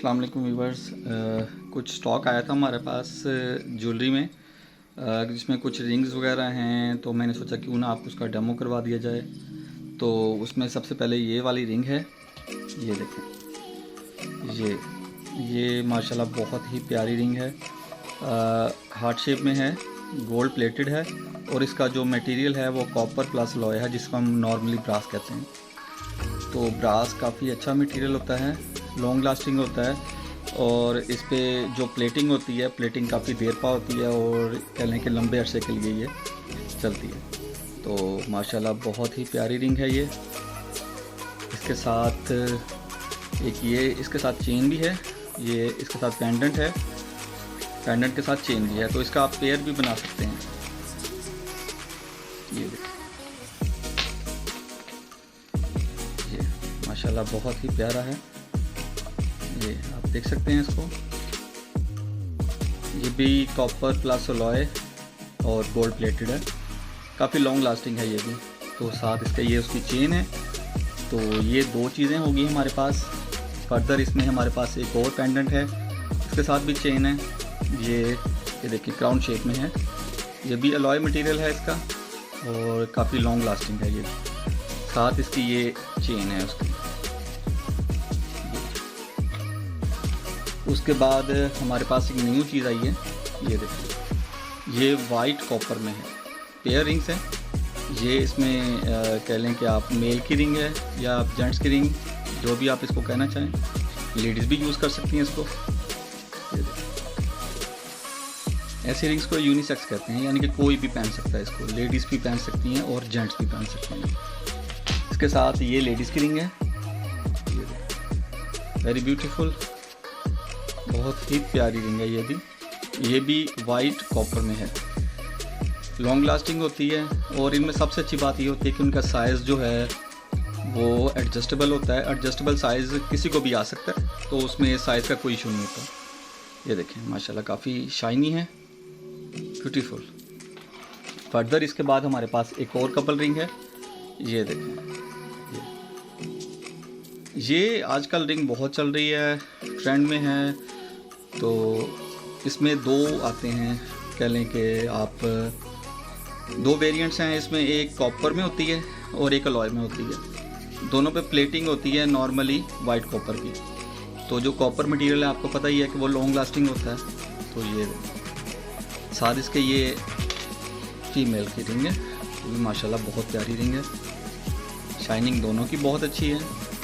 अस्सलाम वालेकुम व्यूवर्स। कुछ स्टॉक आया था हमारे पास ज्वेलरी में, जिसमें कुछ रिंग्स वगैरह हैं, तो मैंने सोचा क्यों ना आपको उसका डेमो करवा दिया जाए। तो उसमें सबसे पहले ये वाली रिंग है, ये देखें। ये माशाल्लाह बहुत ही प्यारी रिंग है, हार्ट शेप में है, गोल्ड प्लेटेड है, और इसका जो मटेरियल है वो कॉपर प्लस लॉय है, जिसको हम नॉर्मली ब्रास कहते हैं। तो ब्रास काफ़ी अच्छा मटेरियल होता है, लॉन्ग लास्टिंग होता है, और इस पे जो प्लेटिंग होती है, प्लेटिंग काफ़ी देर पा होती है, और कह लें कि लंबे अरसे के लिए ये चलती है। तो माशाल्लाह बहुत ही प्यारी रिंग है ये। इसके साथ इसके साथ चेन भी है, ये इसके साथ पेंडेंट है, पेंडेंट के साथ चेन भी है, तो इसका आप पेयर भी बना सकते हैं। ये देखिए, ये माशाल्लाह बहुत ही प्यारा है, ये आप देख सकते हैं इसको। ये भी कॉपर प्लस अलॉय और गोल्ड प्लेटेड है, काफ़ी लॉन्ग लास्टिंग है ये भी। तो साथ इसका ये उसकी चेन है। तो ये दो चीज़ें होगी हमारे पास। फर्दर इसमें हमारे पास एक और पेंडेंट है, इसके साथ भी चेन है। ये देखिए क्राउन शेप में है, ये भी अलॉय मटेरियल है इसका, और काफ़ी लॉन्ग लास्टिंग है ये। साथ इसकी ये चेन है उसकी। उसके बाद हमारे पास एक न्यू चीज़ आई है, ये देखिए, ये वाइट कॉपर में है, पेयर रिंग्स है ये। इसमें कह लें कि आप मेल की रिंग है या आप जेंट्स की रिंग, जो भी आप इसको कहना चाहें, लेडीज़ भी यूज़ कर सकती हैं इसको। ये देखिए, ऐसी रिंग्स को यूनिसेक्स कहते हैं, यानी कि कोई भी पहन सकता है इसको, लेडीज़ भी पहन सकती हैं और जेंट्स भी पहन सकते हैं। इसके साथ ये लेडीज़ की रिंग है, ये देखिए, वेरी ब्यूटीफुल, बहुत ही प्यारी रिंग है ये भी वाइट कॉपर में है, लॉन्ग लास्टिंग होती है। और इनमें सबसे अच्छी बात ये होती है कि उनका साइज़ जो है वो एडजस्टेबल होता है। एडजस्टेबल साइज़ किसी को भी आ सकता है, तो उसमें साइज़ का कोई इशू नहीं होता। ये देखें माशाल्लाह काफ़ी शाइनी है, ब्यूटीफुल। फर्दर इसके बाद हमारे पास एक और कपल रिंग है, ये देखें। ये आजकल रिंग बहुत चल रही है, ट्रेंड में है। तो इसमें दो आते हैं, कह लें कि आप दो वेरिएंट्स हैं इसमें, एक कॉपर में होती है और एक अलॉय में होती है। दोनों पे प्लेटिंग होती है नॉर्मली वाइट कॉपर की। तो जो कॉपर मटेरियल है आपको पता ही है कि वो लॉन्ग लास्टिंग होता है। तो ये साथ इसके ये फीमेल की रिंग है, ये भी माशाल्लाह बहुत प्यारी रिंग है, शाइनिंग दोनों की बहुत अच्छी है,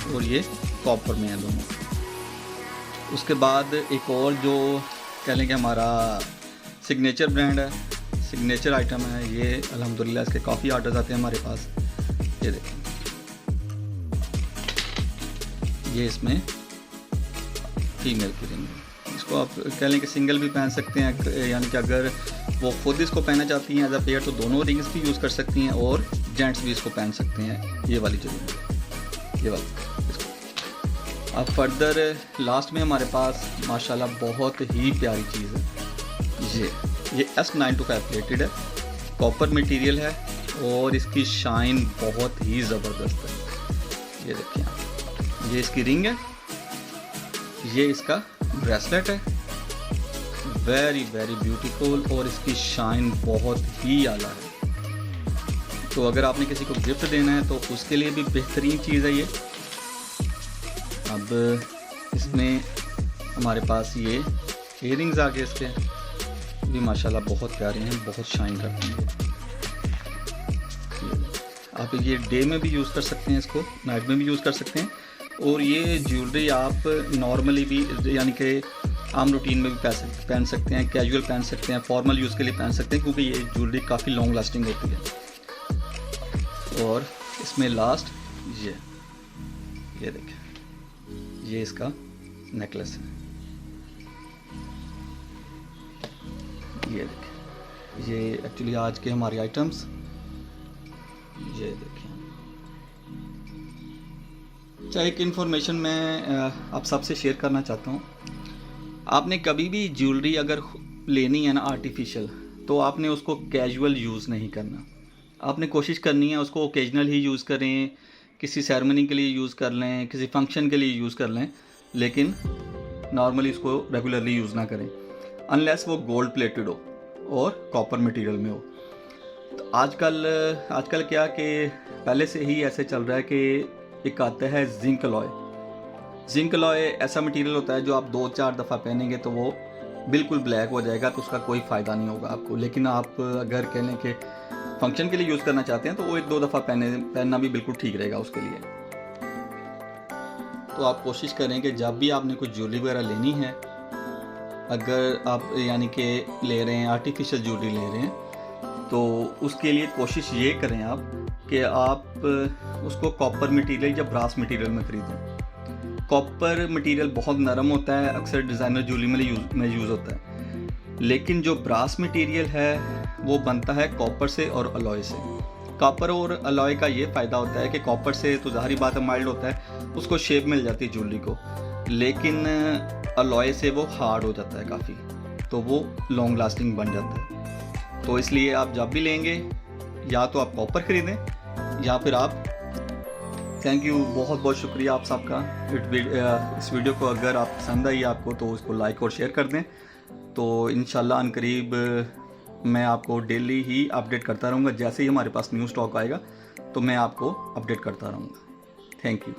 और ये कॉपर में है दोनों। उसके बाद एक और जो कह लें कि हमारा सिग्नेचर ब्रांड है, सिग्नेचर आइटम है ये, अल्हम्दुलिल्लाह इसके काफ़ी आर्डर्स आते हैं हमारे पास। ये देखें, ये इसमें फीमेल की रिंग है, इसको आप कह लें कि सिंगल भी पहन सकते हैं, यानी कि अगर वो खुद इसको पहनना चाहती हैं एज अ पेयर तो दोनों रिंग्स भी यूज़ कर सकती हैं, और जेंट्स भी इसको पहन सकते हैं। ये वाली जो रिंग है, ये वाली इसको। अब फर्दर लास्ट में हमारे पास माशाल्लाह बहुत ही प्यारी चीज़ है, ये S925 प्लेटेड है, कॉपर मटेरियल है, और इसकी शाइन बहुत ही ज़बरदस्त है। ये देखिए आप, ये इसकी रिंग है, ये इसका ब्रेसलेट है, वेरी वेरी ब्यूटीफुल, और इसकी शाइन बहुत ही आला है। तो अगर आपने किसी को गिफ्ट देना है तो उसके लिए भी बेहतरीन चीज़ है ये। अब इसमें हमारे पास ये इयररिंग्स आ गए, इसके भी माशाल्लाह बहुत प्यारे हैं, बहुत शाइन करते हैं। आप ये डे में भी यूज़ कर सकते हैं, इसको नाइट में भी यूज़ कर सकते हैं, और ये ज्वेलरी आप नॉर्मली भी, यानी कि आम रूटीन में भी पहन सकते हैं, कैजुअल पहन सकते हैं, फॉर्मल यूज़ के लिए पहन सकते हैं, क्योंकि ये ज्वेलरी काफ़ी लॉन्ग लास्टिंग होती है। और इसमें लास्ट ये देखें, ये इसका नेकलेस है, ये देखें, ये एक्चुअली आज के हमारे आइटम्स, ये देखें। अच्छा, एक इन्फॉर्मेशन मैं आप सबसे शेयर करना चाहता हूँ। आपने कभी भी ज्वेलरी अगर लेनी है ना आर्टिफिशियल, तो आपने उसको कैजुअल यूज़ नहीं करना। आपने कोशिश करनी है उसको ओकेजनल ही यूज़ करें, किसी सेरेमनी के लिए यूज़ कर लें, किसी फंक्शन के लिए यूज़ कर लें, लेकिन नॉर्मली इसको रेगुलरली यूज़ ना करें, अनलेस वो गोल्ड प्लेटेड हो और कॉपर मटेरियल में हो। तो आजकल क्या कि पहले से ही ऐसे चल रहा है कि एक आता है जिंक अलॉय। जिंक अलॉय ऐसा मटेरियल होता है जो आप 2-4 दफ़ा पहनेंगे तो वो बिल्कुल ब्लैक हो जाएगा, तो उसका कोई फ़ायदा नहीं होगा आपको। लेकिन आप अगर कह लें कि फंक्शन के लिए यूज़ करना चाहते हैं तो वो 1-2 दफ़ा पहनना भी बिल्कुल ठीक रहेगा उसके लिए। तो आप कोशिश करें कि जब भी आपने कोई ज्वेलरी वगैरह लेनी है, अगर आप यानी कि ले रहे हैं आर्टिफिशियल ज्वेलरी ले रहे हैं, तो उसके लिए कोशिश ये करें आप कि आप उसको कॉपर मटेरियल या ब्रास मटेरियल में ख़रीदें। कॉपर मटेरियल बहुत नरम होता है, अक्सर डिज़ाइनर ज्वेलरी में यूज़ होता है, लेकिन जो ब्रास मटेरियल है वो बनता है कॉपर से और अलॉय से। कॉपर और अलॉय का ये फ़ायदा होता है कि कॉपर से तो ज़ाहिरी बात है माइल्ड होता है, उसको शेप मिल जाती है ज्वेलरी को, लेकिन अलॉय से वो हार्ड हो जाता है काफ़ी, तो वो लॉन्ग लास्टिंग बन जाता है। तो इसलिए आप जब भी लेंगे या तो आप कॉपर ख़रीदें या फिर आप थैंक यू, बहुत बहुत शुक्रिया आप सबका। इस वीडियो को अगर आप पसंद आई आपको तो उसको लाइक और शेयर कर दें। तो इंशाल्लाह अनकरीब मैं आपको डेली ही अपडेट करता रहूँगा, जैसे ही हमारे पास न्यू स्टॉक आएगा तो मैं आपको अपडेट करता रहूँगा। Thank you.